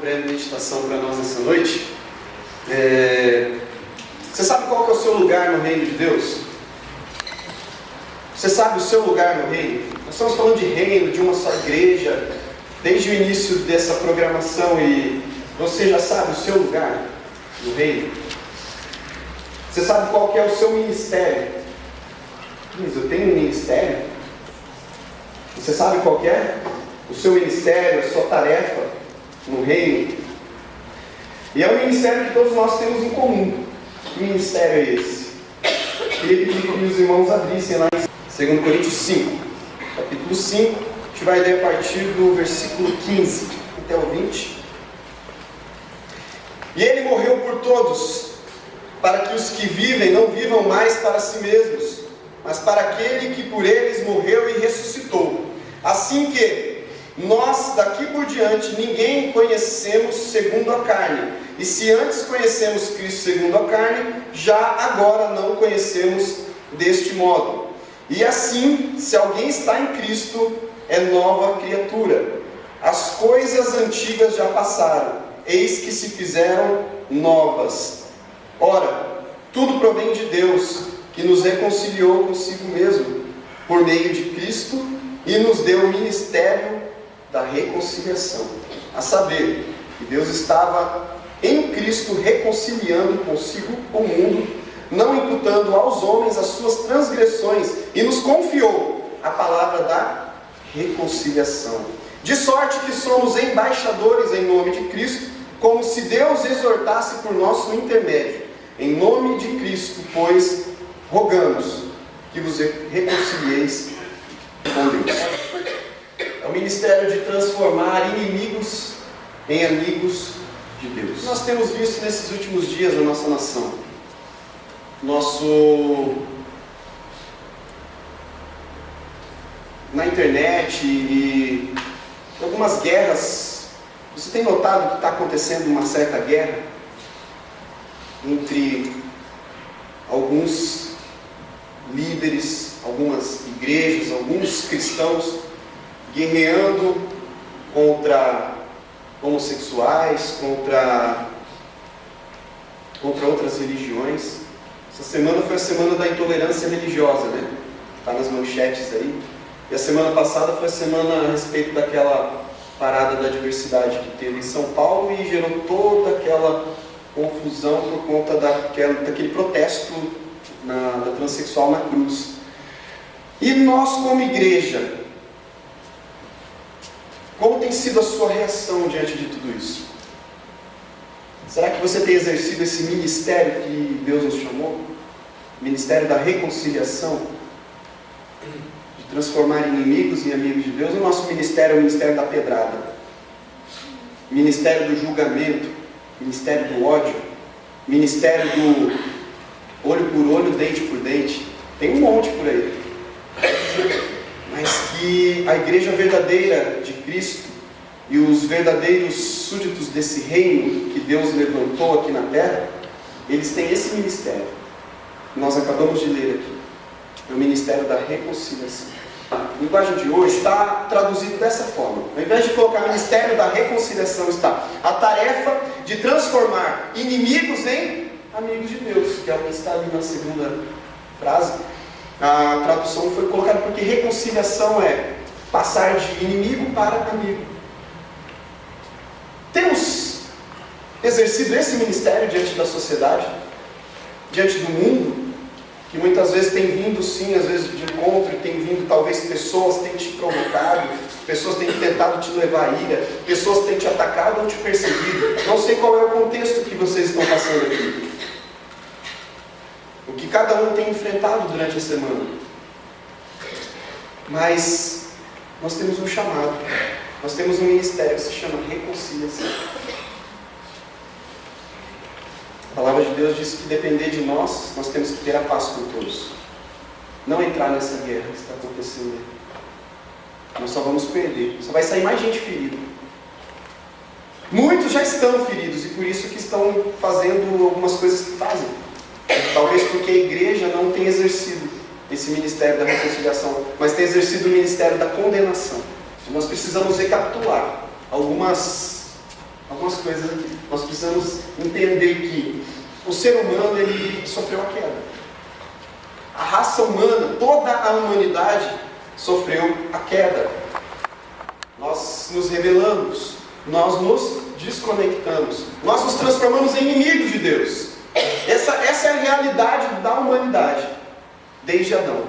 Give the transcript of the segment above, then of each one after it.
breve meditação para nós essa noite. Você sabe qual que é o seu lugar no reino de Deus? Você sabe o seu lugar no reino? Nós estamos falando de reino, de uma só igreja, desde o início dessa programação, e você já sabe o seu lugar no reino? Você sabe qual que é o seu ministério? Mas eu tenho um ministério? Você sabe qual que é? O seu ministério, a sua tarefa no reino? E é um ministério que todos nós temos em comum. Que ministério é esse? Queria pedir que os irmãos abrissem lá em 2 Coríntios 5, capítulo 5. A gente vai ler a partir do versículo 15 até o 20. E ele morreu por todos, para que os que vivem não vivam mais para si mesmos, mas para aquele que por eles morreu e ressuscitou. Assim que nós daqui por diante ninguém conhecemos segundo a carne. E se antes conhecemos Cristo segundo a carne, já agora não conhecemos deste modo. E assim, se alguém está em Cristo, é nova criatura. As coisas antigas já passaram, eis que se fizeram novas. Ora, tudo provém de Deus, que nos reconciliou consigo mesmo, por meio de Cristo, e nos deu o ministério da reconciliação. A saber, que Deus estava em Cristo reconciliando consigo o mundo, não imputando aos homens as suas transgressões, e nos confiou a palavra da reconciliação. De sorte que somos embaixadores em nome de Cristo, como se Deus exortasse por nosso intermédio. Em nome de Cristo, pois, rogamos que vos reconcilieis com Deus. É o ministério de transformar inimigos em amigos de Deus. Nós temos visto nesses últimos dias na nossa nação, na internet e algumas guerras. Você tem notado que está acontecendo uma certa guerra entre alguns líderes, algumas igrejas, alguns cristãos guerreando contra homossexuais, contra outras religiões. Essa semana foi a semana da intolerância religiosa, né? Está nas manchetes aí. E a semana passada foi a semana a respeito daquela parada da diversidade que teve em São Paulo e gerou toda aquela confusão por conta daquele protesto da transexual na cruz. E nós, como igreja, como tem sido a sua reação diante de tudo isso? Será que você tem exercido esse ministério que Deus nos chamou? Ministério da reconciliação? De transformar inimigos em amigos de Deus? O nosso ministério é o ministério da pedrada, ministério do julgamento, ministério do ódio, ministério do olho por olho, dente por dente. Tem um monte por aí. Mas que a igreja verdadeira de Cristo e os verdadeiros súditos desse reino que Deus levantou aqui na terra, eles têm esse ministério. Nós acabamos de ler aqui. É o ministério da reconciliação. A linguagem de hoje está traduzido dessa forma. Ao invés de colocar ministério da reconciliação, está a tarefa de transformar inimigos em amigos de Deus, que é o que está ali na segunda frase. A tradução foi colocada porque reconciliação é passar de inimigo para amigo. Temos exercido esse ministério diante da sociedade, diante do mundo, que muitas vezes tem vindo sim, às vezes de encontro, tem vindo talvez pessoas têm te provocado, pessoas têm tentado te levar à ira, pessoas têm te atacado ou te perseguido. Não sei qual é o contexto que vocês estão passando aqui, o que cada um tem enfrentado durante a semana. Mas nós temos um chamado, nós temos um ministério que se chama reconciliação. A palavra de Deus diz que depender de nós, nós temos que ter a paz com todos. Não entrar nessa guerra que está acontecendo aí. Nós só vamos perder, só vai sair mais gente ferida. Muitos já estão feridos e por isso que estão fazendo algumas coisas que fazem. Talvez porque a igreja não tem exercido esse ministério da reconciliação, mas tem exercido o ministério da condenação. Nós precisamos recapitular algumas algumas coisas aqui. Nós precisamos entender que o ser humano, ele sofreu a queda. A raça humana, toda a humanidade sofreu a queda. Nós nos rebelamos, nós nos desconectamos, nós nos transformamos em inimigos de Deus. Essa é a realidade da humanidade, desde Adão.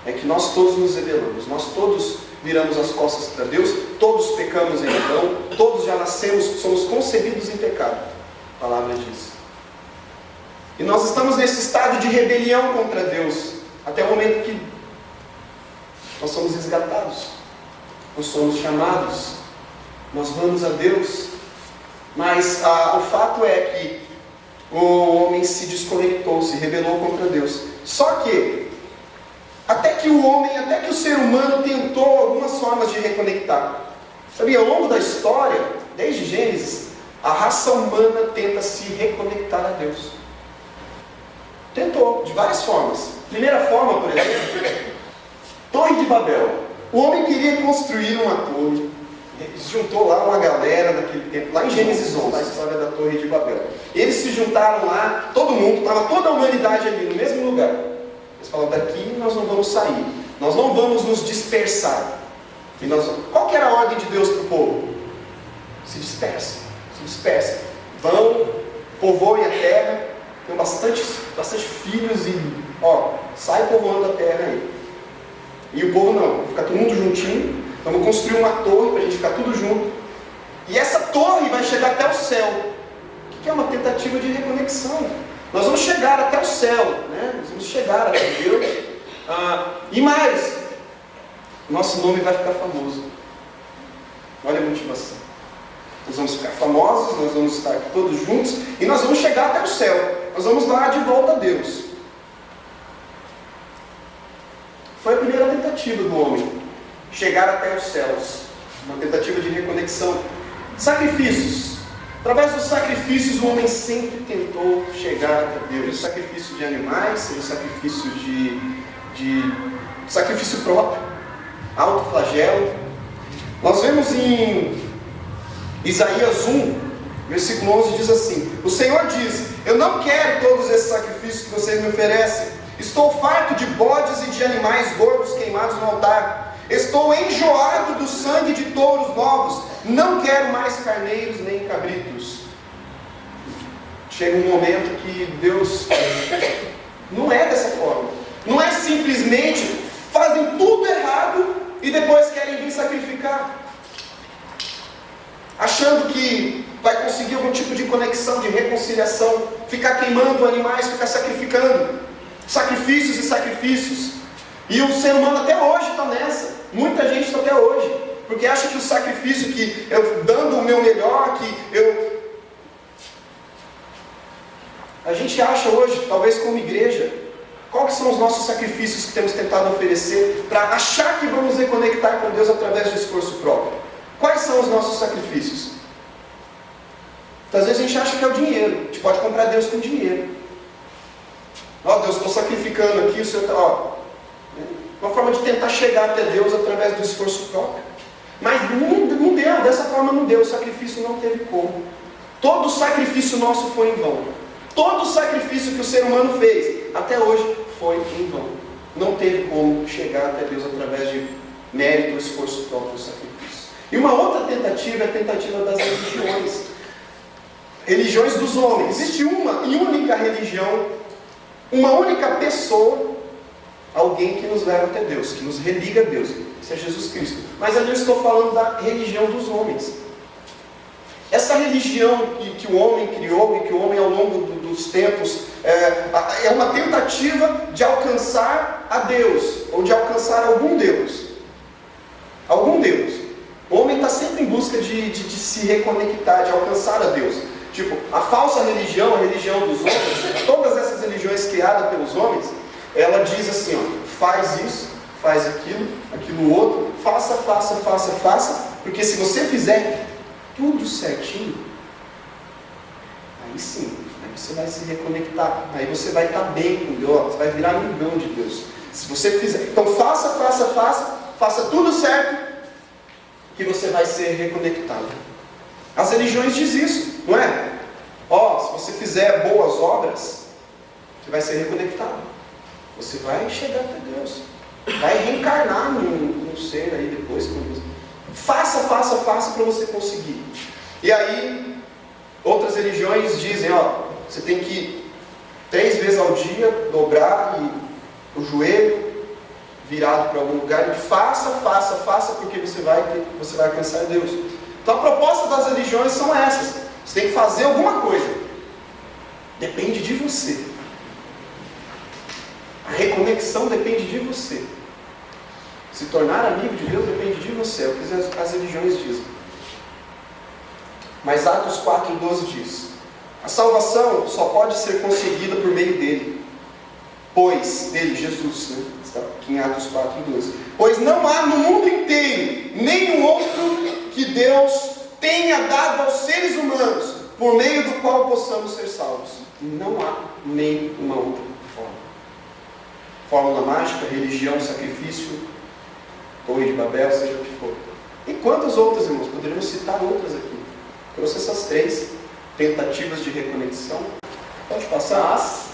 É que nós todos nos rebelamos, nós todos viramos as costas para Deus, todos pecamos em Adão, todos já nascemos, somos concebidos em pecado. A palavra diz. E nós estamos nesse estado de rebelião contra Deus, até o momento que nós somos resgatados, nós somos chamados, nós vamos a Deus, mas o fato é que o homem se desconectou, se rebelou contra Deus. Só que, até que o ser humano tentou algumas formas de reconectar. Sabia, ao longo da história, desde Gênesis, a raça humana tenta se reconectar a Deus. Tentou, de várias formas. Primeira forma, por exemplo, Torre de Babel. O homem queria construir uma torre. Juntou lá uma galera naquele tempo, lá em Gênesis 11, a história da Torre de Babel. Eles se juntaram lá, todo mundo, estava toda a humanidade ali no mesmo lugar. Eles falaram, daqui nós não vamos sair, nós não vamos nos dispersar. E qual que era a ordem de Deus para o povo? Se dispersa. Vão, povoem a terra, tem bastante filhos e, sai povoando a terra aí. E o povo não, vai ficar todo mundo juntinho, vamos construir uma torre para a gente ficar tudo junto. E essa torre vai chegar até o céu. O que é uma tentativa de reconexão? Nós vamos chegar até o céu, né? Nós vamos chegar até Deus. E mais, nosso nome vai ficar famoso. Olha a motivação. Nós vamos ficar famosos, nós vamos estar aqui todos juntos e nós vamos chegar até o céu. Nós vamos lá de volta a Deus. Foi a primeira tentativa do homem, chegar até os céus. Uma tentativa de reconexão. Sacrifícios. Através dos sacrifícios o homem sempre tentou chegar até Deus. Sacrifício de animais, seja sacrifício de sacrifício próprio, autoflagelo. Nós vemos em Isaías 1, versículo 11, diz assim: o Senhor diz, eu não quero todos esses sacrifícios que vocês me oferecem. Estou farto de bodes e de animais gordos queimados no altar. Estou enjoado do sangue de touros novos. Não quero mais carneiros nem cabritos. Chega um momento que Deus não é dessa forma. Não é simplesmente fazem tudo errado e depois querem vir sacrificar, achando que vai conseguir algum tipo de conexão, de reconciliação, ficar queimando animais, ficar sacrificando, sacrifícios e sacrifícios. E o ser humano até hoje está nessa, muita gente está até hoje, porque acha que o sacrifício, que eu dando o meu melhor, a gente acha hoje, talvez como igreja, quais são os nossos sacrifícios que temos tentado oferecer para achar que vamos reconectar com Deus através do esforço próprio? Quais são os nossos sacrifícios? Então, às vezes a gente acha que é o dinheiro. A gente pode comprar Deus com dinheiro. Deus, estou sacrificando aqui, o Senhor está... Uma forma de tentar chegar até Deus através do esforço próprio. Mas não deu, dessa forma não deu. O sacrifício não teve como. Todo sacrifício nosso foi em vão. Todo sacrifício que o ser humano fez, até hoje, foi em vão. Não teve como chegar até Deus através de mérito, esforço próprio, sacrifício. E uma outra tentativa é a tentativa das religiões. Religiões dos homens. Existe uma e única religião, uma única pessoa, alguém que nos leva até Deus, que nos religa a Deus. Isso é Jesus Cristo. Mas ali eu estou falando da religião dos homens. Essa religião que o homem criou e que o homem ao longo dos tempos é uma tentativa de alcançar a Deus, ou de alcançar algum Deus. Algum Deus. O homem está sempre em busca de se reconectar, de alcançar a Deus. Tipo, a falsa religião, a religião dos homens, todas essas religiões criadas pelos homens, ela diz assim, faz isso, faz aquilo outro, faça, porque se você fizer tudo certinho, aí sim, aí você vai se reconectar, aí você vai estar bem com Deus, você vai virar amigão de Deus. Se você fizer, então faça tudo certo, que você vai ser reconectado. As religiões dizem isso, não é? Se você fizer boas obras, você vai ser reconectado. Você vai chegar até Deus. Vai reencarnar num ser aí depois. Faça para você conseguir. E aí, outras religiões dizem, você tem que 3 vezes ao dia dobrar o joelho virado para algum lugar e faça, porque você vai alcançar Deus. Então a proposta das religiões são essas. Você tem que fazer alguma coisa. Depende de você. A reconexão depende de você. Se tornar amigo de Deus depende de você. É o que as religiões dizem. Mas Atos 4,12 diz: a salvação só pode ser conseguida por meio dele. Pois, dele, Jesus, né? Está aqui em Atos 4,12. Pois não há no mundo inteiro nenhum outro que Deus tenha dado aos seres humanos, por meio do qual possamos ser salvos. Não há nenhuma outra forma. Fórmula mágica, religião, sacrifício, Torre de Babel, seja o que for. E quantas outras, irmãos? Poderíamos citar outras aqui. Trouxe essas 3 tentativas de reconexão. Pode passar.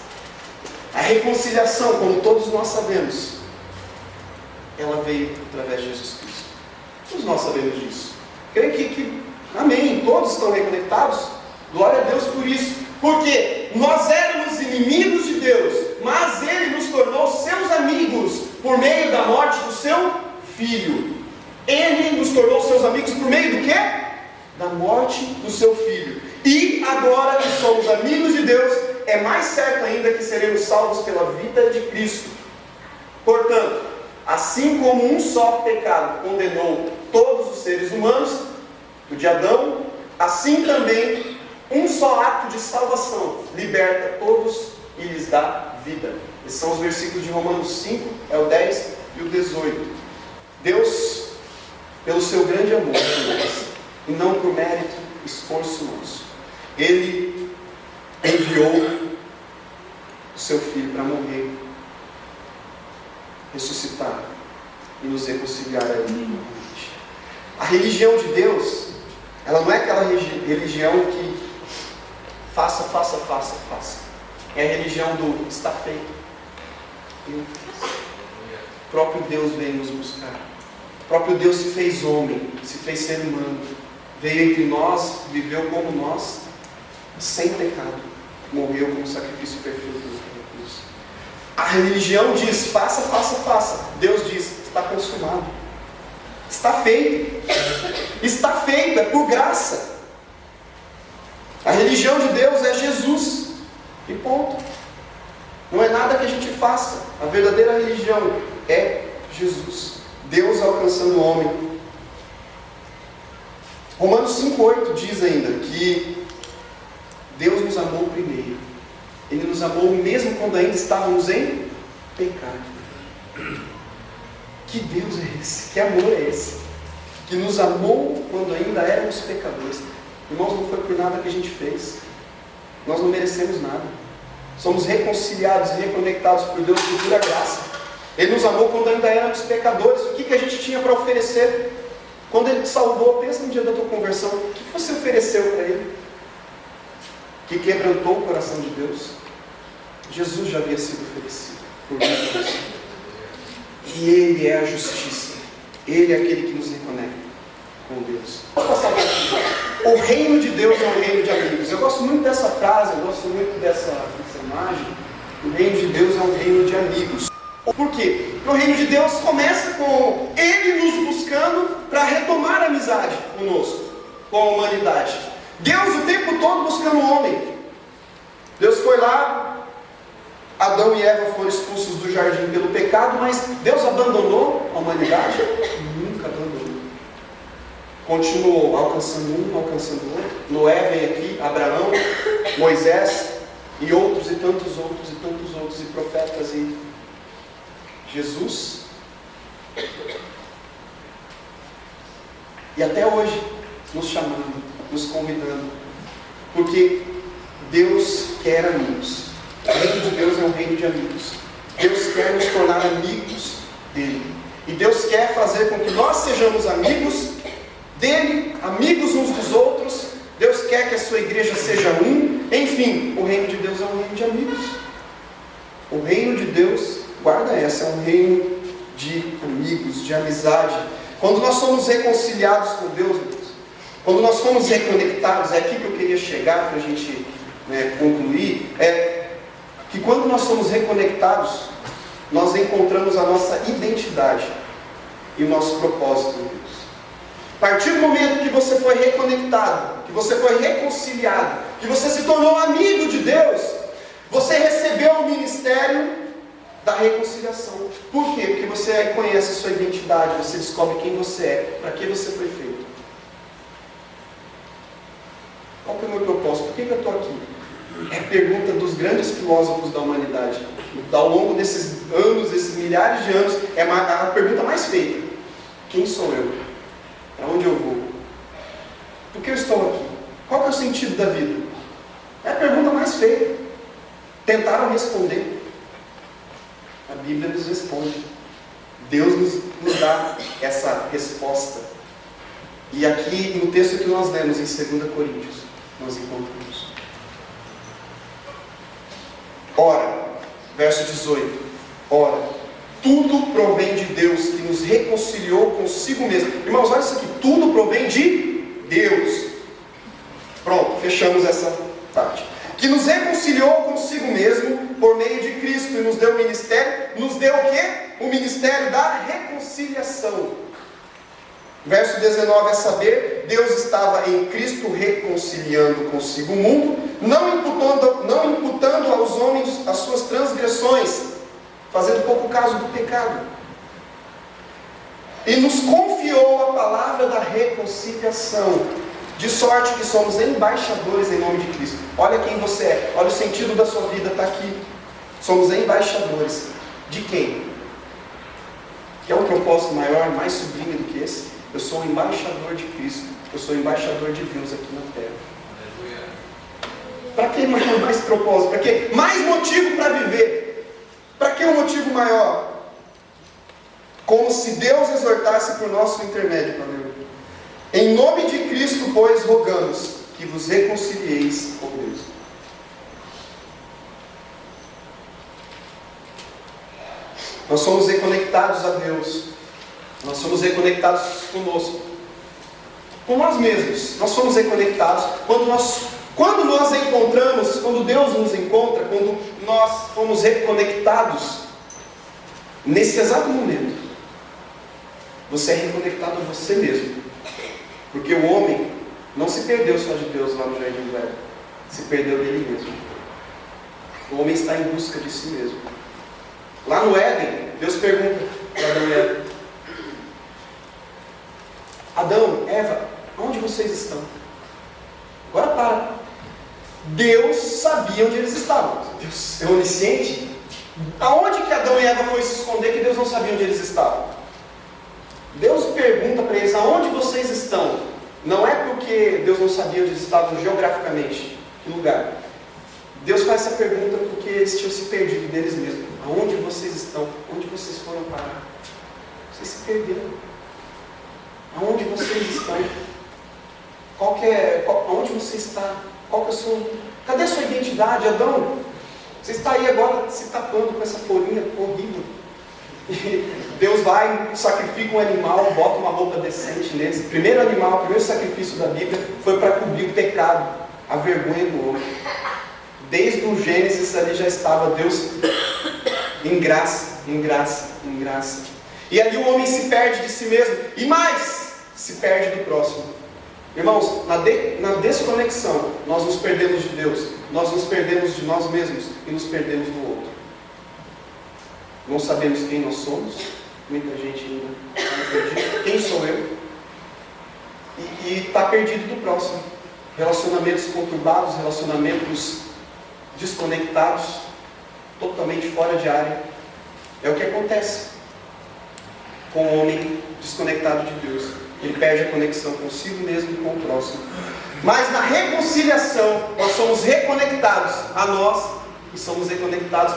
A reconciliação, como todos nós sabemos, ela veio através de Jesus Cristo. Todos nós sabemos disso. Creio que amém, todos estão reconectados. Glória a Deus por isso. Porque nós éramos inimigos de Deus, mas Ele nos tornou seus amigos por meio da morte do seu Filho. Ele nos tornou seus amigos por meio do quê? Da morte do seu Filho. E agora que somos amigos de Deus, é mais certo ainda que seremos salvos pela vida de Cristo. Portanto, assim como um só pecado condenou todos os seres humanos, do de Adão, assim também um só ato de salvação liberta todos e lhes dá vida. Esses são os versículos de Romanos 5, é o 10 e o 18. Deus, pelo seu grande amor por nós, e não por mérito, esforço nosso, Ele enviou o seu Filho para morrer, ressuscitar e nos reconciliar a Ele. A religião de Deus, ela não é aquela religião que faça. É a religião do está feito. O próprio Deus veio nos buscar. O próprio Deus se fez homem, se fez ser humano. Veio entre nós, viveu como nós, sem pecado. Morreu como sacrifício perfeito na cruz. A religião diz, faça. Deus diz, está consumado. Está feito. Está feito, é por graça. A religião de Deus é Jesus. E ponto. Não é nada que a gente faça. A verdadeira religião é Jesus. Deus alcançando o homem. Romanos 5,8 diz ainda que Deus nos amou primeiro. Ele nos amou mesmo quando ainda estávamos em pecado. Que Deus é esse? Que amor é esse? Que nos amou quando ainda éramos pecadores. Irmãos, não foi por nada que a gente fez. Nós não merecemos nada. Somos reconciliados e reconectados por Deus por pura graça. Ele nos amou quando ainda éramos pecadores. O que a gente tinha para oferecer? Quando Ele te salvou, pensa no dia da tua conversão. O que você ofereceu para Ele? Que quebrantou o coração de Deus? Jesus já havia sido oferecido por Deus. E Ele é a justiça. Ele é aquele que nos reconecta com Deus. Vamos passar por aqui. O reino de Deus é um reino de amigos. Eu gosto muito dessa frase, eu gosto muito dessa imagem. O reino de Deus é um reino de amigos. Por quê? Porque o reino de Deus começa com Ele nos buscando para retomar a amizade conosco, com a humanidade. Deus o tempo todo buscando o homem. Deus foi lá, Adão e Eva foram expulsos do jardim pelo pecado, mas Deus abandonou a humanidade? Nunca abandonou. Continuou alcançando um, alcançando outro. Noé vem aqui, Abraão, Moisés e outros e tantos outros e profetas e Jesus. E até hoje nos chamando, nos convidando, porque Deus quer amigos. O reino de Deus é um reino de amigos. Deus quer nos tornar amigos dele. E Deus quer fazer com que nós sejamos amigos dele, amigos uns dos outros, Deus quer que a sua igreja seja um. Enfim, o reino de Deus é um reino de amigos. O reino de Deus, guarda essa, é um reino de amigos, de amizade. Quando nós somos reconciliados com Deus, quando nós fomos reconectados, é aqui que eu queria chegar para a gente concluir, é que quando nós somos reconectados, nós encontramos a nossa identidade e o nosso propósito em Deus. A partir do momento que você foi reconectado, que você foi reconciliado, que você se tornou amigo de Deus, você recebeu o ministério da reconciliação. Por quê? Porque você conhece a sua identidade, você descobre quem você é, para que você foi feito. Qual que é o meu propósito? Por que eu estou aqui? É a pergunta dos grandes filósofos da humanidade. Ao longo desses anos, esses milhares de anos, é a pergunta mais feita. Quem sou eu? Para onde eu vou? Por que eu estou aqui? Qual que é o sentido da vida? É a pergunta mais feita. Tentaram responder. A Bíblia nos responde. Deus nos dá essa resposta. E aqui no texto que nós lemos em 2 Coríntios, nós encontramos. Ora, verso 18. Ora, tudo provém de Deus, que nos reconciliou consigo mesmo. Irmãos, olha isso aqui. Tudo provém de Deus. Pronto, fechamos essa parte. Que nos reconciliou consigo mesmo por meio de Cristo e nos deu o ministério. Nos deu o quê? O ministério da reconciliação. Verso 19, a saber, Deus estava em Cristo reconciliando consigo o mundo, não imputando aos homens as suas transgressões, fazendo pouco caso do pecado. E nos confiou a palavra da reconciliação, de sorte que somos embaixadores em nome de Cristo. Olha quem você é, olha o sentido da sua vida, está aqui. Somos embaixadores. De quem? Quer um propósito maior, mais sublime do que esse? Eu sou um embaixador de Cristo. Eu sou embaixador de Deus aqui na terra. Para que mais propósito? Para que mais motivo para viver? Para que um motivo maior? Como se Deus exortasse por nosso intermédio, Paulo. Em nome de Cristo, pois, rogamos que vos reconcilieis com Deus. Nós somos reconectados a Deus. Nós somos reconectados conosco, com nós mesmos. Nós somos reconectados quando nós encontramos, quando Deus nos encontra, quando nós fomos reconectados. Nesse exato momento, você é reconectado a você mesmo, porque o homem não se perdeu só de Deus lá no Jardim do Éden, se perdeu dele mesmo. O homem está em busca de si mesmo. Lá no Éden, Deus pergunta para Adão e Eva: Adão, Eva, onde vocês estão? Agora para. Deus sabia onde eles estavam. Deus é onisciente. Aonde que Adão e Eva foram se esconder que Deus não sabia onde eles estavam? Deus pergunta para eles: aonde vocês estão? Não é porque Deus não sabia onde eles estavam geograficamente. Que lugar? Deus faz essa pergunta porque eles tinham se perdido deles mesmos. Aonde vocês estão? Onde vocês foram parar? Vocês se perderam. Aonde vocês estão? Aonde você está? Qual que é a sua... Cadê a sua identidade, Adão? Você está aí agora se tapando com essa folhinha horrível. Deus vai, sacrifica um animal, bota uma roupa decente neles. Primeiro animal, o primeiro sacrifício da Bíblia foi para cobrir o pecado, a vergonha do homem. Desde o Gênesis ali já estava Deus em graça, em graça, em graça. E ali o homem se perde de si mesmo. E mais, se perde do próximo. Irmãos, na desconexão, nós nos perdemos de Deus. Nós nos perdemos de nós mesmos e nos perdemos do outro. Não sabemos quem nós somos. Muita gente ainda está perdida. Quem sou eu? E está perdido do próximo. Relacionamentos conturbados, relacionamentos desconectados, totalmente fora de área. É o que acontece com o homem desconectado de Deus. Ele perde a conexão consigo mesmo e com o próximo. Mas na reconciliação, nós somos reconectados a nós e somos reconectados.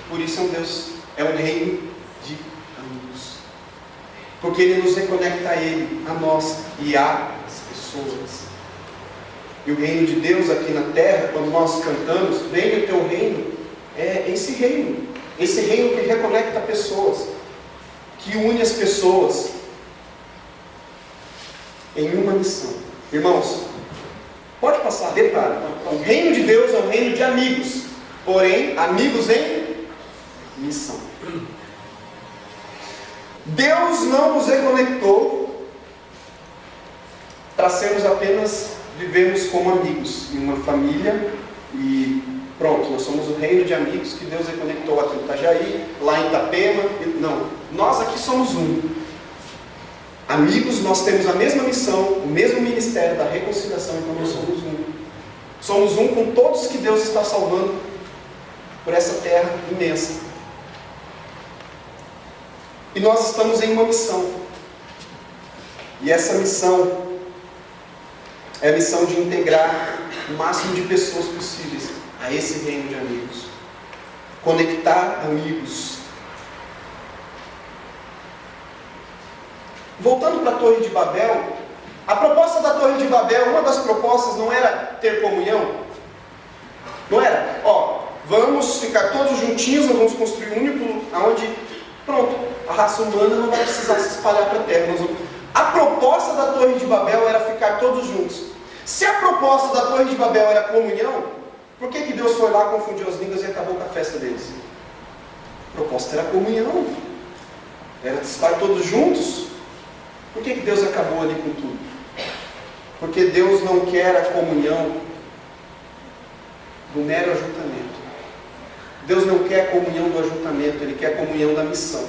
Por isso é um Deus, é um reino de amigos. Porque Ele nos reconecta a Ele, a nós e às pessoas. E o reino de Deus aqui na terra, quando nós cantamos, venha o teu reino, é esse reino que reconecta pessoas, que une as pessoas em uma missão. Irmãos, pode passar, detalhe, o reino de Deus é um reino de amigos, porém, amigos em missão. Deus não nos reconectou para sermos apenas vivemos como amigos em uma família e pronto, nós somos o reino de amigos que Deus reconectou aqui em Itajaí, lá em Itapema. Não, nós aqui somos um. Amigos, nós temos a mesma missão, o mesmo ministério da reconciliação, então nós somos um. Somos um com todos que Deus está salvando por essa terra imensa. E nós estamos em uma missão. E essa missão é a missão de integrar o máximo de pessoas possíveis a esse reino de amigos. Conectar amigos. Voltando para a Torre de Babel, a proposta da Torre de Babel, uma das propostas não era ter comunhão? Não era? Vamos ficar todos juntinhos, nós vamos construir um único, onde, pronto, a raça humana não vai precisar se espalhar para a terra. A proposta da Torre de Babel era ficar todos juntos. Se a proposta da Torre de Babel era comunhão, por que Deus foi lá, confundiu as línguas e acabou com a festa deles? A proposta era comunhão, era estar todos juntos. Por que Deus acabou ali com tudo? Porque Deus não quer a comunhão do mero ajuntamento. Deus não quer a comunhão do ajuntamento, Ele quer a comunhão da missão.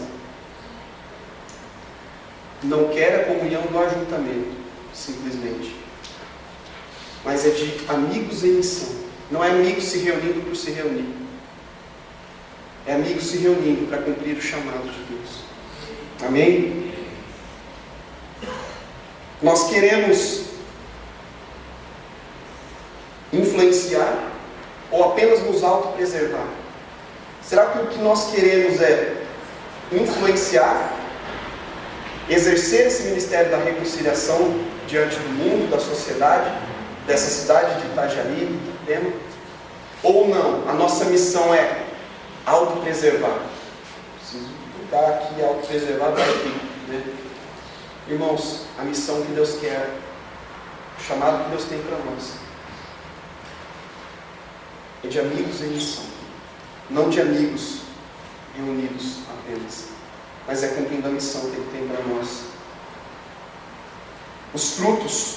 Não quer a comunhão do ajuntamento, simplesmente. Mas é de amigos em missão. Não é amigos se reunindo por se reunir. É amigos se reunindo para cumprir o chamado de Deus. Amém? Nós queremos influenciar ou apenas nos autopreservar? Será que o que nós queremos é influenciar, exercer esse ministério da reconciliação diante do mundo, da sociedade, dessa cidade de Itajaí, Itapema? Ou não? A nossa missão é autopreservar. Preciso ficar aqui, autopreservar para aqui, né? Irmãos, a missão que Deus quer, o chamado que Deus tem para nós, é de amigos em missão, não de amigos reunidos apenas, mas é cumprindo a missão que Ele tem para nós. Os frutos,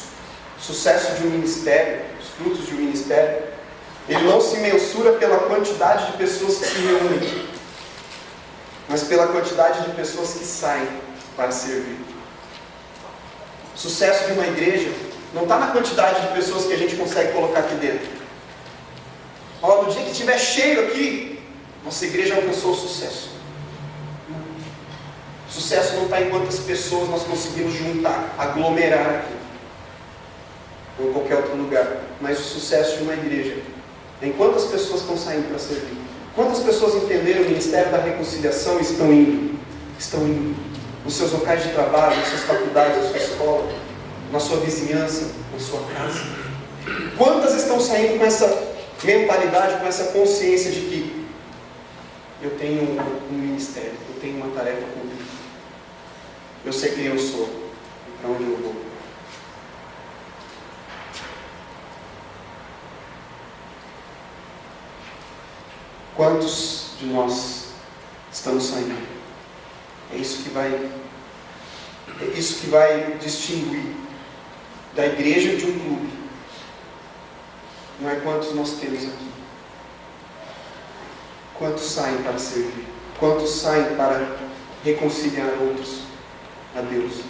o sucesso de um ministério, os frutos de um ministério, ele não se mensura pela quantidade de pessoas que se reúnem, mas pela quantidade de pessoas que saem para servir. O sucesso de uma igreja não está na quantidade de pessoas que a gente consegue colocar aqui dentro. No dia que estiver cheio aqui, nossa igreja alcançou o sucesso. O sucesso não está em quantas pessoas nós conseguimos juntar, aglomerar aqui, ou em qualquer outro lugar. Mas o sucesso de uma igreja é em quantas pessoas estão saindo para servir. Quantas pessoas entenderam o ministério da reconciliação e estão indo? Estão indo. Nos seus locais de trabalho, nas suas faculdades, na sua escola, na sua vizinhança, na sua casa. Quantas estão saindo com essa mentalidade, com essa consciência de que eu tenho um ministério, eu tenho uma tarefa a cumprir. Eu sei quem eu sou, para onde eu vou. Quantos de nós estamos saindo? É isso que vai distinguir da igreja de um clube. Não é quantos nós temos aqui. Quantos saem para servir? Quantos saem para reconciliar outros a Deus?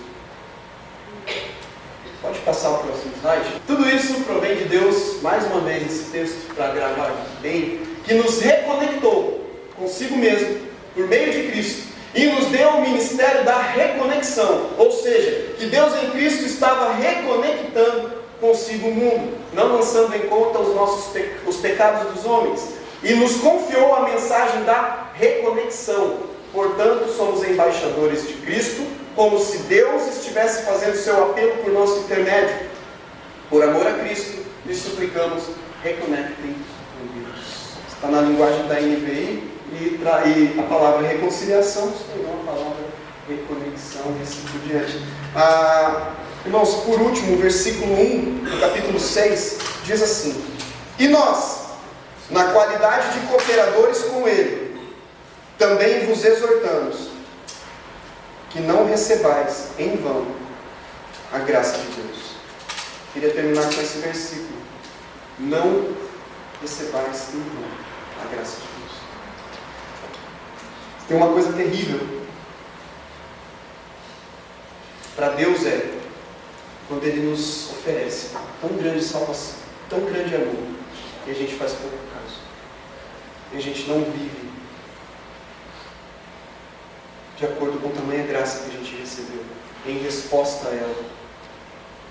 Pode passar o próximo slide. Tudo isso provém de Deus, mais uma vez esse texto para gravar bem, que nos reconectou consigo mesmo, por meio de Cristo, e nos deu o ministério da reconexão, ou seja, que Deus em Cristo estava reconectando consigo o mundo, não lançando em conta os pecados dos homens, e nos confiou a mensagem da reconexão. Portanto, somos embaixadores de Cristo, como se Deus estivesse fazendo seu apelo por nosso intermédio. Por amor a Cristo lhe suplicamos, reconectem com Deus. Está na linguagem da NVI e a palavra reconciliação se tornou a palavra reconexão e assim por diante. Irmãos, por último, o versículo 1 do capítulo 6 diz assim: e nós, na qualidade de cooperadores com Ele, também vos exortamos que não recebais em vão a graça de Deus. Queria terminar com esse versículo. Não recebais em vão a graça de Deus. Tem uma coisa terrível para Deus quando Ele nos oferece tão grande salvação, tão grande amor, e a gente faz pouco caso. E a gente não vive de acordo com a tamanha graça que a gente recebeu, em resposta a ela.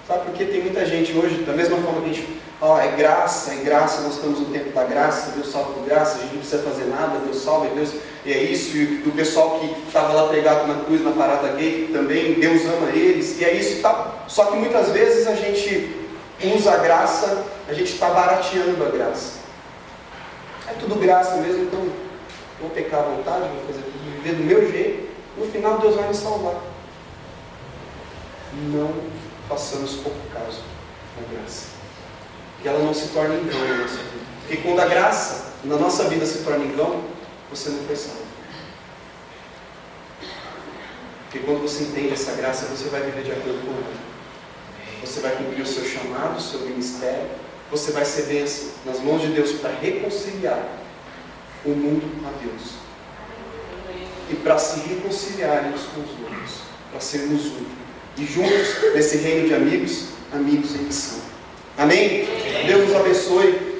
Sabe, porque tem muita gente hoje, da mesma forma que a gente fala, é graça, nós estamos no tempo da graça, Deus salva por graça, a gente não precisa fazer nada, Deus salva, Deus, e é isso, e o pessoal que estava lá pregado na cruz, na parada gay, também, Deus ama eles, e é isso e tal. Só que muitas vezes a gente usa a graça, a gente está barateando a graça. É tudo graça mesmo, então vou pecar à vontade, vou fazer tudo, viver do meu jeito, no final Deus vai me salvar. Não façamos pouco caso da graça, que ela não se torne em vão na nossa vida. Porque quando a graça na nossa vida se torna em vão, você não foi salvo. Porque quando você entende essa graça, você vai viver de acordo com ela. Você vai cumprir o seu chamado, o seu ministério, você vai ser bênção nas mãos de Deus para reconciliar o mundo a Deus. E para se reconciliarem uns com os outros, para sermos um. E juntos, nesse reino de amigos, amigos em missão. Amém? Deus nos abençoe.